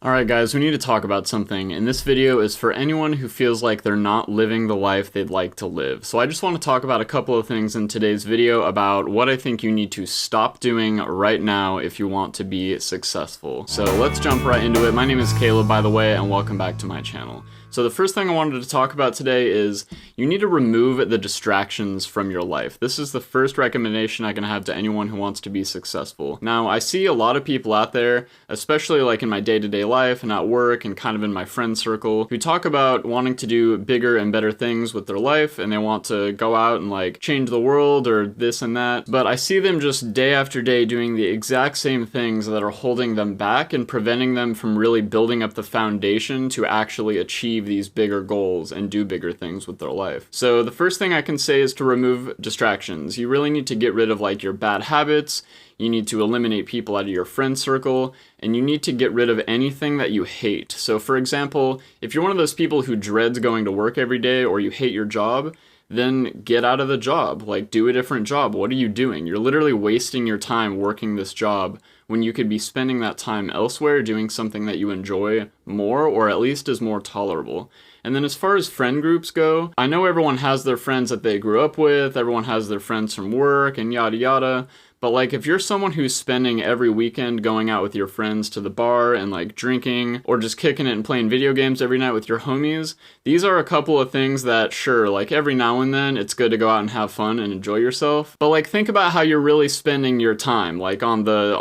Alright guys, we need to talk about something, and this video is for anyone who feels like they're not living the life they'd like to live. So I just want to talk about a couple of things in today's video about what I think you need to stop doing right now if you want to be successful. So let's jump right into it. My name is Caleb, by the way, and welcome back to my channel. So the first thing I wanted to talk about today is you need to remove the distractions from your life. This is the first recommendation I can have to anyone who wants to be successful. Now, I see a lot of people out there, especially like in my day-to-day life and at work and kind of in my friend circle, who talk about wanting to do bigger and better things with their life, and they want to go out and like change the world or this and that. But I see them just day after day doing the exact same things that are holding them back and preventing them from really building up the foundation to actually achieve these bigger goals and do bigger things with their life. So the first thing I can say is to remove distractions. You really need to get rid of like your bad habits. You need to eliminate people out of your friend circle, and you need to get rid of anything that you hate. So for example, if you're one of those people who dreads going to work every day, or you hate your job, then get out of the job. Like, do a different job. What are you doing? You're literally wasting your time working this job when you could be spending that time elsewhere doing something that you enjoy more, or at least is more tolerable. And then as far as friend groups go, I know everyone has their friends that they grew up with, everyone has their friends from work and yada yada. But like, if you're someone who's spending every weekend going out with your friends to the bar and like drinking or just kicking it and playing video games every night with your homies, these are a couple of things that, sure, like every now and then it's good to go out and have fun and enjoy yourself. But like, think about how you're really spending your time, like on the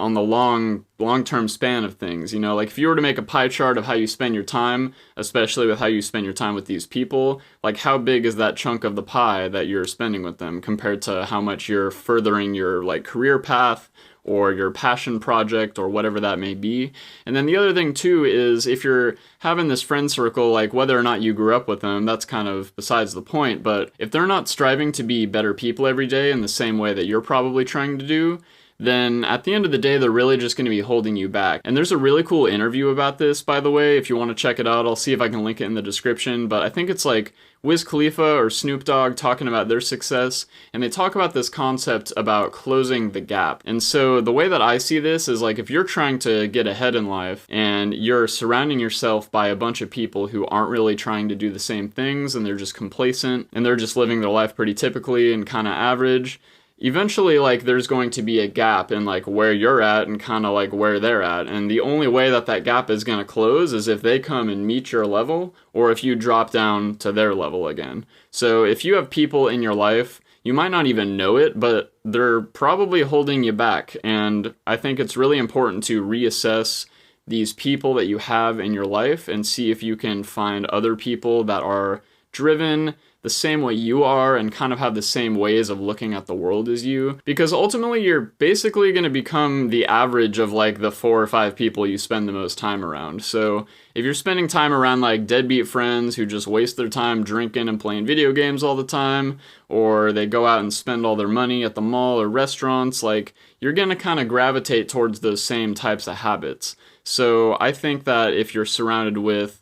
long-term span of things. You know, like if you were to make a pie chart of how you spend your time, especially with how you spend your time with these people, like how big is that chunk of the pie that you're spending with them compared to how much you're furthering your like career path or your passion project or whatever that may be. And then the other thing too is if you're having this friend circle, like whether or not you grew up with them, that's kind of besides the point, but if they're not striving to be better people every day in the same way that you're probably trying to do, then at the end of the day, they're really just going to be holding you back. And there's a really cool interview about this, by the way. If you want to check it out, I'll see if I can link it in the description. But I think it's like Wiz Khalifa or Snoop Dogg talking about their success. And they talk about this concept about closing the gap. And so the way that I see this is like if you're trying to get ahead in life and you're surrounding yourself by a bunch of people who aren't really trying to do the same things and they're just complacent and they're just living their life pretty typically and kind of average, eventually, like, there's going to be a gap in, like, where you're at and kind of, like, where they're at. And the only way that that gap is going to close is if they come and meet your level or if you drop down to their level again. So if you have people in your life, you might not even know it, but they're probably holding you back. And I think it's really important to reassess these people that you have in your life and see if you can find other people that are driven the same way you are and kind of have the same ways of looking at the world as you, because ultimately you're basically going to become the average of like the 4 or 5 people you spend the most time around. So if you're spending time around like deadbeat friends who just waste their time drinking and playing video games all the time, or they go out and spend all their money at the mall or restaurants, like you're going to kind of gravitate towards those same types of habits. So I think that if you're surrounded with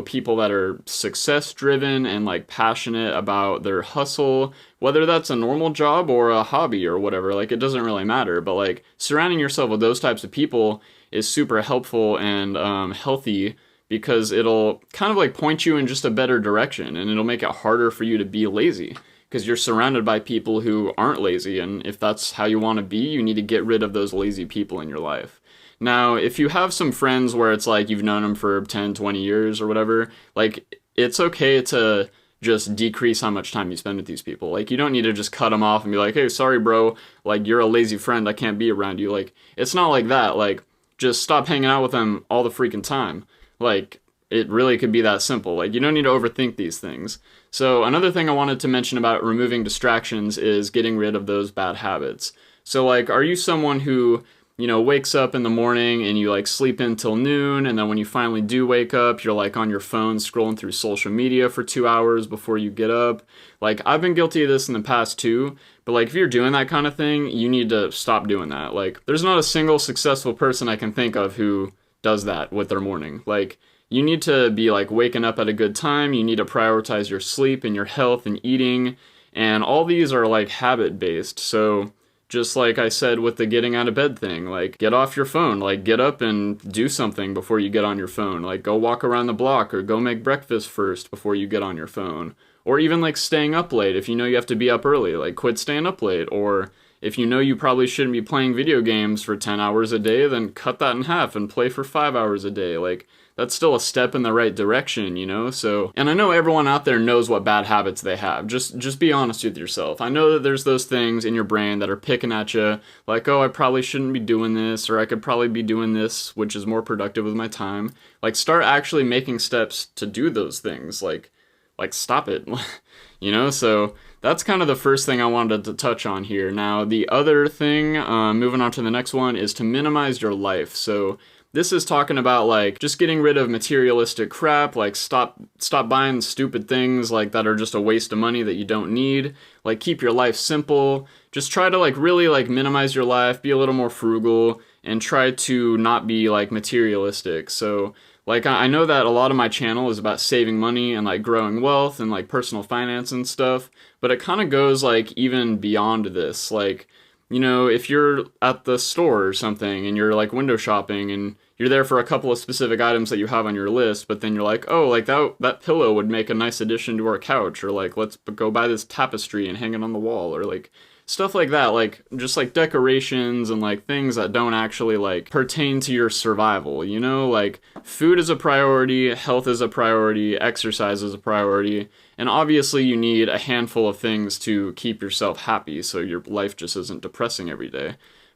people that are success driven and like passionate about their hustle, whether that's a normal job or a hobby or whatever, like it doesn't really matter. But like surrounding yourself with those types of people is super helpful and healthy, because it'll kind of like point you in just a better direction, and it'll make it harder for you to be lazy because you're surrounded by people who aren't lazy. And if that's how you want to be, you need to get rid of those lazy people in your life. Now, if you have some friends where it's like you've known them for 10, 20 years or whatever, like it's okay to just decrease how much time you spend with these people. Like you don't need to just cut them off and be like, hey, sorry, bro, like you're a lazy friend, I can't be around you. Like it's not like that. Like just stop hanging out with them all the freaking time. Like it really could be that simple. Like you don't need to overthink these things. So another thing I wanted to mention about removing distractions is getting rid of those bad habits. So like, are you someone who wakes up in the morning and you like sleep until noon, and then when you finally do wake up, you're like on your phone scrolling through social media for 2 hours before you get up? Like I've been guilty of this in the past too, but like if you're doing that kind of thing, you need to stop doing that. Like there's not a single successful person I can think of who does that with their morning. Like you need to be like waking up at a good time, you need to prioritize your sleep and your health and eating, and all these are like habit based. So Just like I said with the getting out of bed thing, like get off your phone, like get up and do something before you get on your phone, like go walk around the block or go make breakfast first before you get on your phone. Or even like staying up late if you know you have to be up early, like quit staying up late. Or if you know you probably shouldn't be playing video games for 10 hours a day, then cut that in half and play for 5 hours a day. Like, that's still a step in the right direction, you know? So, and I know everyone out there knows what bad habits they have. Just be honest with yourself. I know that there's those things in your brain that are picking at you, like, oh, I probably shouldn't be doing this, or I could probably be doing this, which is more productive with my time. Like, start actually making steps to do those things. Like stop it, you know? So that's kind of the first thing I wanted to touch on here. Now, the other thing, moving on to the next one, is to minimize your life. So this is talking about like just getting rid of materialistic crap, like stop buying stupid things like that are just a waste of money that you don't need. Like keep your life simple. Just try to like really like minimize your life, be a little more frugal, and try to not be like materialistic. So like I know that a lot of my channel is about saving money and like growing wealth and like personal finance and stuff, but it kind of goes like even beyond this. Like, you know, if you're at the store or something and you're like window shopping and you're there for a couple of specific items that you have on your list, but then you're like, oh, like that pillow would make a nice addition to our couch, or like let's go buy this tapestry and hang it on the wall, or like stuff like that, like just like decorations and like things that don't actually like pertain to your survival, you know? Like food is a priority, health is a priority, exercise is a priority, and obviously you need a handful of things to keep yourself happy so your life just isn't depressing every day.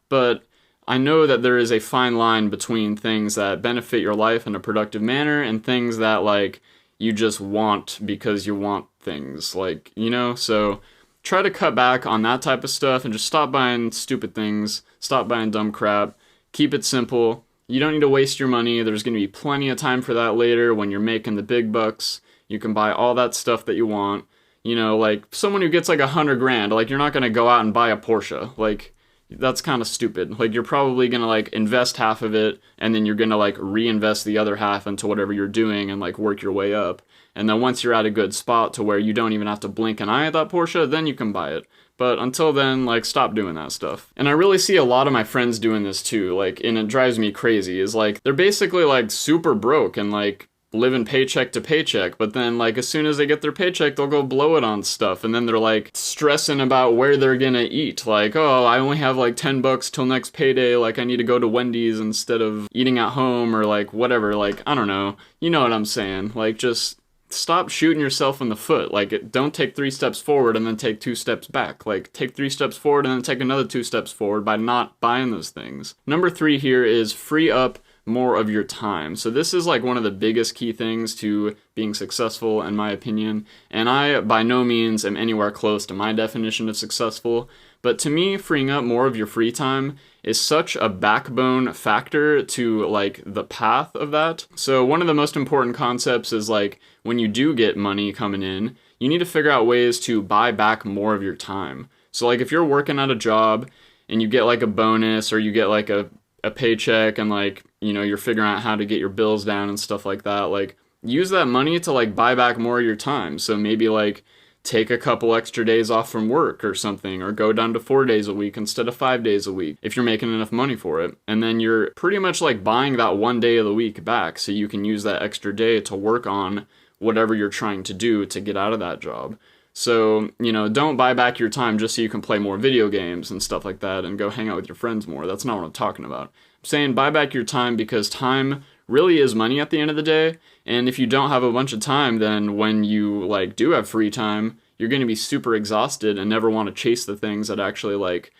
But I know that there is a fine line between things that benefit your life in a productive manner and things that like you just want because you want things, like, you know? So try to cut back on that type of stuff and just stop buying stupid things, stop buying dumb crap, keep it simple. You don't need to waste your money. There's going to be plenty of time for that later when you're making the big bucks. You can buy all that stuff that you want. You know, like someone who gets like $100,000, like you're not going to go out and buy a Porsche. Like that's kind of stupid. Like you're probably going to like invest half of it and then you're going to like reinvest the other half into whatever you're doing and like work your way up. And then once you're at a good spot to where you don't even have to blink an eye at that Porsche, then you can buy it. But until then, like, stop doing that stuff. And I really see a lot of my friends doing this too, like, and it drives me crazy, is like, they're basically like super broke and like living paycheck to paycheck, but then like as soon as they get their paycheck, they'll go blow it on stuff, and then they're like stressing about where they're gonna eat, like, oh, I only have like $10 till next payday, like I need to go to Wendy's instead of eating at home, or like whatever, like, I don't know, you know what I'm saying, like just stop shooting yourself in the foot. Like, don't take 3 steps forward and then take 2 steps back. Like, take 3 steps forward and then take another 2 steps forward by not buying those things. Number 3 here is free up more of your time. So this is like one of the biggest key things to being successful, in my opinion. And I, by no means, am anywhere close to my definition of successful. But to me, freeing up more of your free time is such a backbone factor to like the path of that. So one of the most important concepts is like when you do get money coming in, you need to figure out ways to buy back more of your time. So like if you're working at a job and you get like a bonus, or you get like a paycheck, and like, you know, you're figuring out how to get your bills down and stuff like that, like use that money to like buy back more of your time. So maybe like take a couple extra days off from work or something, or go down to 4 days a week instead of 5 days a week if you're making enough money for it. And then you're pretty much like buying that 1 day of the week back, so you can use that extra day to work on whatever you're trying to do to get out of that job. So, you know, don't buy back your time just so you can play more video games and stuff like that and go hang out with your friends more. That's not what I'm talking about. I'm saying buy back your time, because time really is money at the end of the day. And if you don't have a bunch of time, then when you like do have free time, you're going to be super exhausted and never want to chase the things that actually like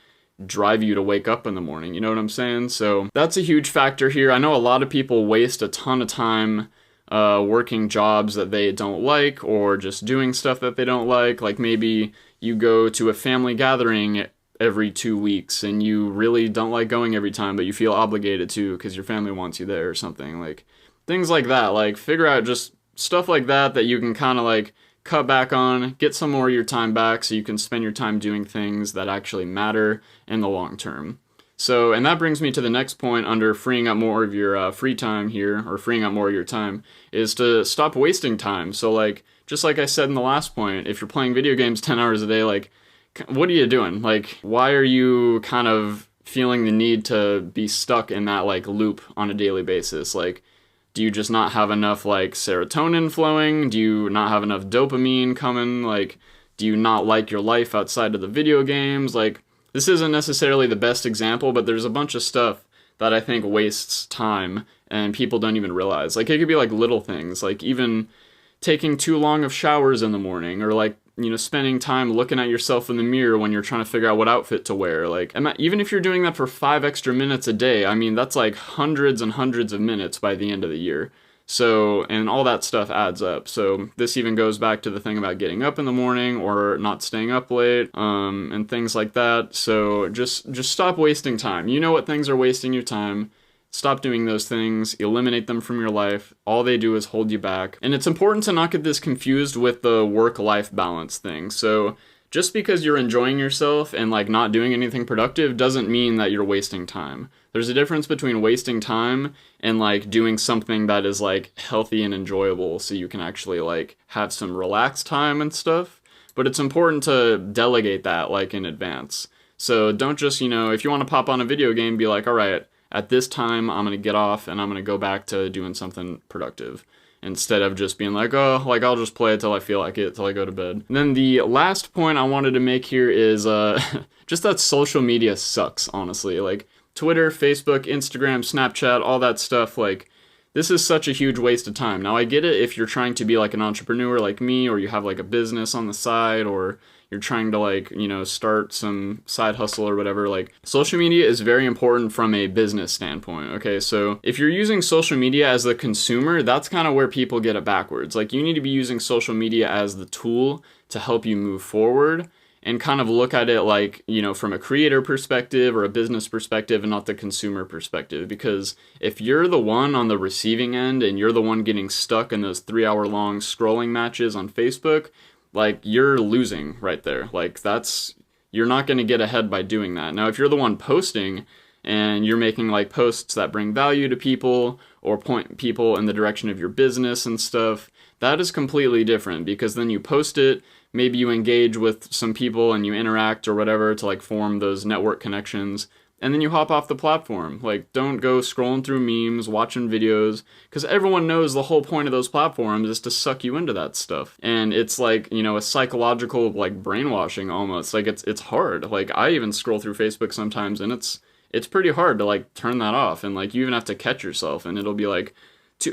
drive you to wake up in the morning. You know what I'm saying? So that's a huge factor here. I know a lot of people waste a ton of time working jobs that they don't like, or just doing stuff that they don't like. Like maybe you go to a family gathering every 2 weeks and you really don't like going every time, but you feel obligated to because your family wants you there or something. Like things like that. Like figure out just stuff like that that you can kind of like cut back on, get some more of your time back so you can spend your time doing things that actually matter in the long term. So, and that brings me to the next point under freeing up more of your free time here, or freeing up more of your time, is to stop wasting time. So like, just like I said in the last point, if you're playing video games 10 hours a day, like what are you doing? Like, why are you kind of feeling the need to be stuck in that like loop on a daily basis? Like, do you just not have enough like serotonin flowing? Do you not have enough dopamine coming? Like, do you not like your life outside of the video games? Like, this isn't necessarily the best example, but there's a bunch of stuff that I think wastes time and people don't even realize. Like, it could be like little things, like even taking too long of showers in the morning, or like, you know, spending time looking at yourself in the mirror when you're trying to figure out what outfit to wear. Like, even if you're doing that for 5 extra minutes a day, I mean, that's like hundreds and hundreds of minutes by the end of the year. So, and all that stuff adds up. So this even goes back to the thing about getting up in the morning or not staying up late, and things like that. So just stop wasting time. You know what things are wasting your time. Stop doing those things, eliminate them from your life. All they do is hold you back. And it's important to not get this confused with the work-life balance thing. So just because you're enjoying yourself and like not doing anything productive doesn't mean that you're wasting time. There's a difference between wasting time and like doing something that is like healthy and enjoyable so you can actually like have some relaxed time and stuff. But it's important to delegate that like in advance. So don't just, you know, if you want to pop on a video game, be like, all right, at this time, I'm going to get off and I'm going to go back to doing something productive, instead of just being like, oh, like I'll just play it till I feel like it, till I go to bed. And then the last point I wanted to make here is just that social media sucks, honestly. Like Twitter, Facebook, Instagram, Snapchat, all that stuff, like this is such a huge waste of time. Now I get it if you're trying to be like an entrepreneur like me, or you have like a business on the side, or you're trying to like, you know, start some side hustle or whatever. Like social media is very important from a business standpoint. Okay, so if you're using social media as the consumer, that's kind of where people get it backwards. Like you need to be using social media as the tool to help you move forward, and kind of look at it like, you know, from a creator perspective or a business perspective and not the consumer perspective. Because if you're the one on the receiving end and you're the one getting stuck in those 3-hour-long scrolling matches on Facebook, like you're losing right there. Like you're not going to get ahead by doing that. Now, if you're the one posting and you're making like posts that bring value to people or point people in the direction of your business and stuff, that is completely different, because then you post it, maybe you engage with some people and you interact or whatever to like form those network connections, and then you hop off the platform. Like, don't go scrolling through memes, watching videos, because everyone knows the whole point of those platforms is to suck you into that stuff. And it's like, you know, a psychological like brainwashing almost. Like it's hard. Like I even scroll through Facebook sometimes, and it's pretty hard to like turn that off, and like you even have to catch yourself, and it'll be like,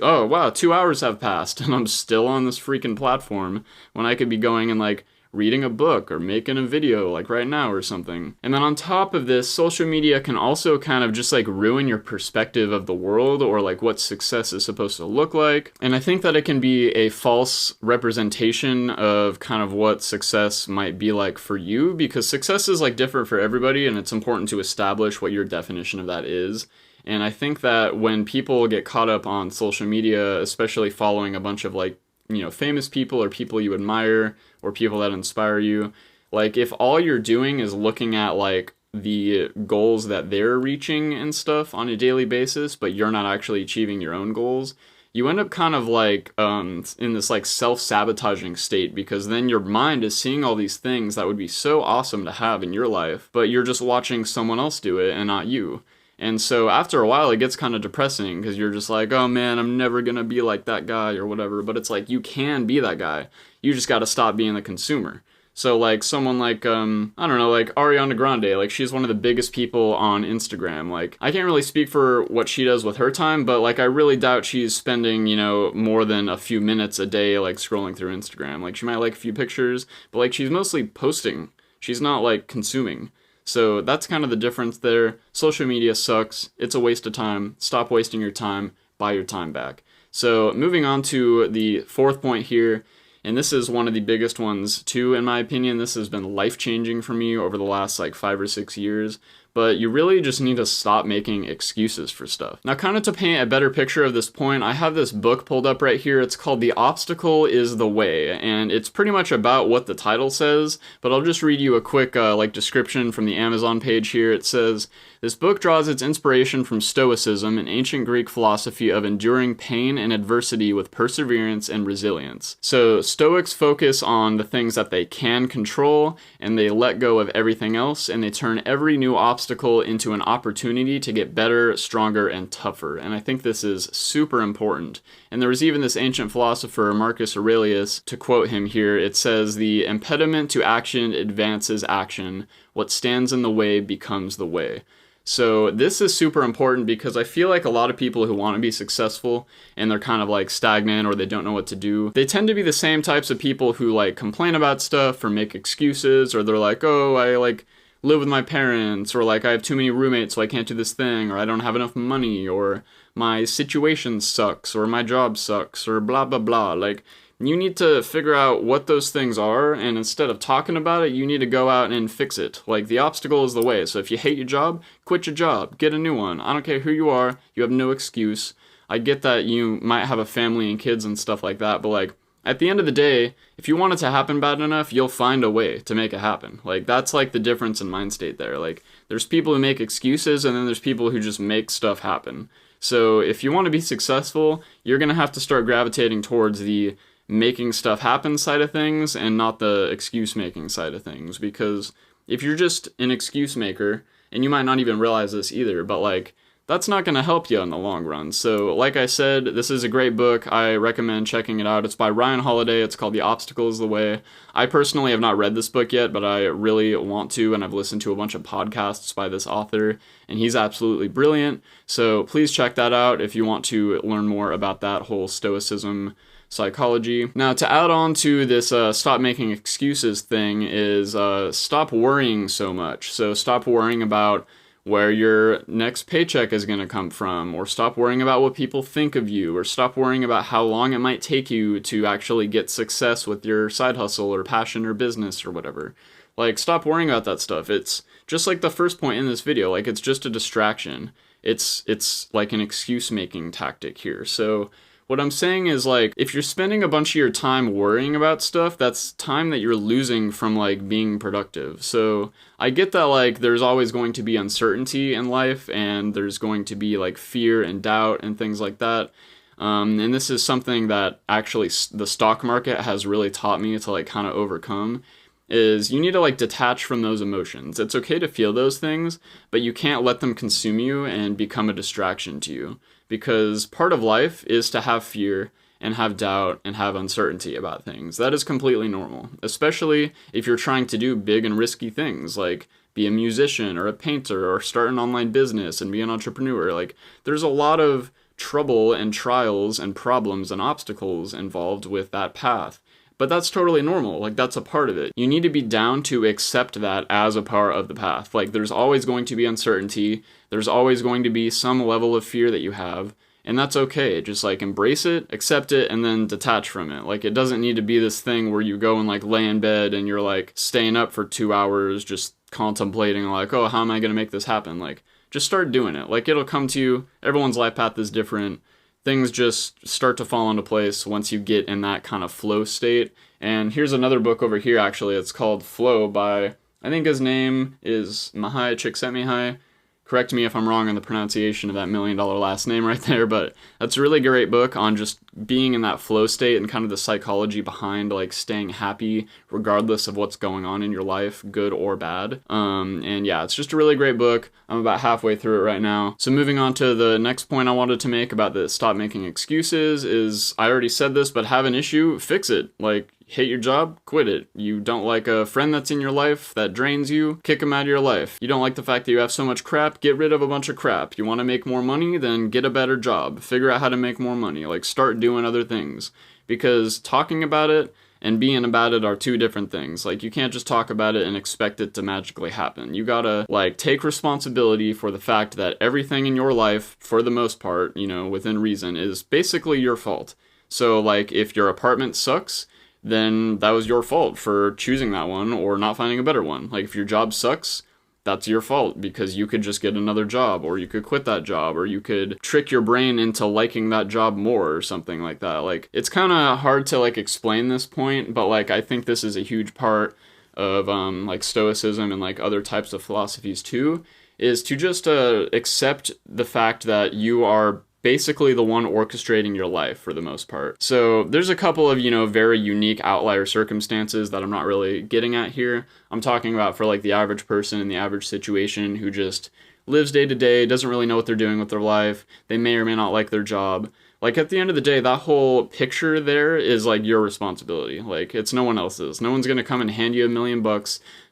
oh wow, 2 hours have passed and I'm still on this freaking platform when I could be going and like reading a book or making a video like right now or something. And then on top of this, social media can also kind of just like ruin your perspective of the world, or like what success is supposed to look like. And I think that it can be a false representation of kind of what success might be like for you, because success is like different for everybody, and it's important to establish what your definition of that is. And I think that when people get caught up on social media, especially following a bunch of like, you know, famous people or people you admire or people that inspire you, like if all you're doing is looking at like the goals that they're reaching and stuff on a daily basis, but you're not actually achieving your own goals, you end up kind of like in this like self-sabotaging state, because then your mind is seeing all these things that would be so awesome to have in your life, but you're just watching someone else do it and not you. And so after a while, it gets kind of depressing, because you're just like, oh man, I'm never going to be like that guy or whatever. But it's like, you can be that guy. You just got to stop being the consumer. So like someone like, I don't know, like Ariana Grande, like she's one of the biggest people on Instagram. Like I can't really speak for what she does with her time, but like I really doubt she's spending, you know, more than a few minutes a day like scrolling through Instagram. Like she might like a few pictures, but like she's mostly posting. She's not like consuming. So that's kind of the difference there. Social media sucks. It's a waste of time. Stop wasting your time. Buy your time back. So moving on to the fourth point here, and this is one of the biggest ones too, in my opinion. This has been life-changing for me over the last like 5 or 6 years. but you really just need to stop making excuses for stuff. Now, kind of to paint a better picture of this point, I have this book pulled up right here. It's called The Obstacle is the Way, and it's pretty much about what the title says, but I'll just read you a quick description from the Amazon page here. It says, "This book draws its inspiration from Stoicism, an ancient Greek philosophy of enduring pain and adversity with perseverance and resilience." So Stoics focus on the things that they can control, and they let go of everything else, and they turn every new obstacle into an opportunity to get better, stronger, and tougher. And I think this is super important. And there was even this ancient philosopher, Marcus Aurelius, to quote him here, it says, "The impediment to action advances action. What stands in the way becomes the way." So this is super important because I feel like a lot of people who want to be successful and they're kind of like stagnant or they don't know what to do, they tend to be the same types of people who like complain about stuff or make excuses, or they're like, oh, I like live with my parents, or like I have too many roommates so I can't do this thing, or I don't have enough money, or my situation sucks, or my job sucks, or blah blah blah. Like, you need to figure out what those things are, and instead of talking about it, you need to go out and fix it. Like, the obstacle is the way. So if you hate your job, quit your job, get a new one. I don't care who you are, you have no excuse. I get that you might have a family and kids and stuff like that, but like, at the end of the day, if you want it to happen bad enough, you'll find a way to make it happen. Like, that's like the difference in mind state there. Like, there's people who make excuses, and then there's people who just make stuff happen. So if you want to be successful, you're going to have to start gravitating towards the making stuff happen side of things and not the excuse making side of things. Because if you're just an excuse maker, and you might not even realize this either, but like, that's not going to help you in the long run. So like I said, this is a great book. I recommend checking it out. It's by Ryan Holiday. It's called The Obstacle is the Way. I personally have not read this book yet, but I really want to, and I've listened to a bunch of podcasts by this author, and he's absolutely brilliant. So please check that out if you want to learn more about that whole Stoicism psychology. Now, to add on to this stop making excuses thing is stop worrying so much. So stop worrying about where your next paycheck is going to come from, or stop worrying about what people think of you, or stop worrying about how long it might take you to actually get success with your side hustle or passion or business or whatever. Like, stop worrying about that stuff. It's just like the first point in this video, like, it's just a distraction. It's like an excuse making tactic here. So what I'm saying is, like, if you're spending a bunch of your time worrying about stuff, that's time that you're losing from, like, being productive. So I get that, like, there's always going to be uncertainty in life, and there's going to be, like, fear and doubt and things like that. And this is something that actually the stock market has really taught me to, like, kind of overcome, is you need to, like, detach from those emotions. It's okay to feel those things, but you can't let them consume you and become a distraction to you. Because part of life is to have fear and have doubt and have uncertainty about things. That is completely normal, especially if you're trying to do big and risky things like be a musician or a painter or start an online business and be an entrepreneur. Like, there's a lot of trouble and trials and problems and obstacles involved with that path. But that's totally normal. Like, that's a part of it. You need to be down to accept that as a part of the path. Like, there's always going to be uncertainty. There's always going to be some level of fear that you have. And that's okay. Just, like, embrace it, accept it, and then detach from it. Like, it doesn't need to be this thing where you go and, like, lay in bed and you're, like, staying up for 2 hours just contemplating, like, oh, how am I going to make this happen? Like, just start doing it. Like, it'll come to you. Everyone's life path is different. Things just start to fall into place once you get in that kind of flow state. And here's another book over here, actually. It's called Flow by, I think his name is Mihaly Csikszentmihalyi. Correct me if I'm wrong on the pronunciation of that $1 million last name right there, but that's a really great book on just being in that flow state and kind of the psychology behind, like, staying happy regardless of what's going on in your life, good or bad. And yeah, it's just a really great book. I'm about halfway through it right now. So moving on to the next point I wanted to make about the stop making excuses is, I already said this, but have an issue, fix it. Like, hate your job, quit it. You don't like a friend that's in your life that drains you, kick them out of your life. You don't like the fact that you have so much crap, get rid of a bunch of crap. You want to make more money, then get a better job. Figure out how to make more money. Like, start doing other things. Because talking about it and being about it are two different things. Like, you can't just talk about it and expect it to magically happen. You gotta, like, take responsibility for the fact that everything in your life, for the most part, you know, within reason, is basically your fault. So, like, if your apartment sucks, then that was your fault for choosing that one or not finding a better one. Like, if your job sucks, that's your fault, because you could just get another job, or you could quit that job, or you could trick your brain into liking that job more or something like that. Like, it's kind of hard to like explain this point, but like I think this is a huge part of like stoicism and like other types of philosophies too, is to just accept the fact that you are basically the one orchestrating your life for the most part. So there's a couple of, very unique outlier circumstances that I'm not really getting at here. I'm talking about for like the average person in the average situation who just lives day to day, doesn't really know what they're doing with their life. They may or may not like their job. Like, at the end of the day, that whole picture there is like your responsibility. Like, it's no one else's. No one's gonna come and hand you $1 million.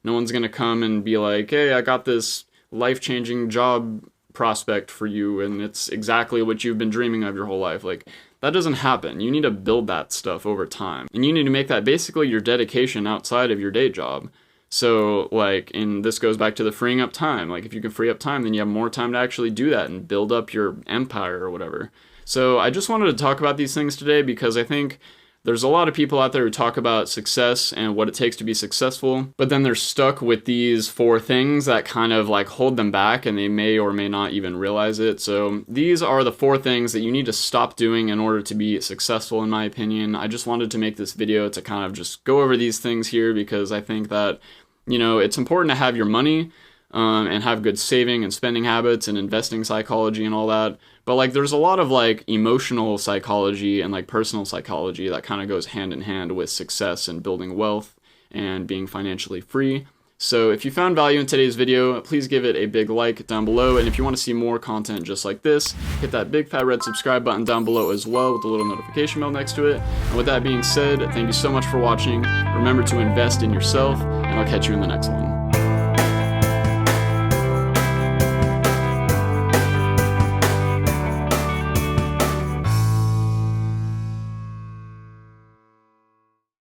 No one's gonna come and be like, hey, I got this life-changing job prospect for you, and it's exactly what you've been dreaming of your whole life. Like, that doesn't happen. You need to build that stuff over time, and you need to make that basically your dedication outside of your day job. So like, and this goes back to the freeing up time. Like, if you can free up time, then you have more time to actually do that and build up your empire or whatever. So I just wanted to talk about these things today because I think there's a lot of people out there who talk about success and what it takes to be successful, but then they're stuck with these 4 things that kind of like hold them back, and they may or may not even realize it. So these are the 4 things that you need to stop doing in order to be successful, in my opinion. I just wanted to make this video to kind of just go over these things here because I think that, it's important to have your money and have good saving and spending habits and investing psychology and all that. But like, there's a lot of like emotional psychology and like personal psychology that kind of goes hand in hand with success and building wealth and being financially free. So if you found value in today's video, please give it a big like down below. And if you want to see more content just like this, hit that big fat red subscribe button down below as well with the little notification bell next to it. And with that being said, thank you so much for watching. Remember to invest in yourself, and I'll catch you in the next one.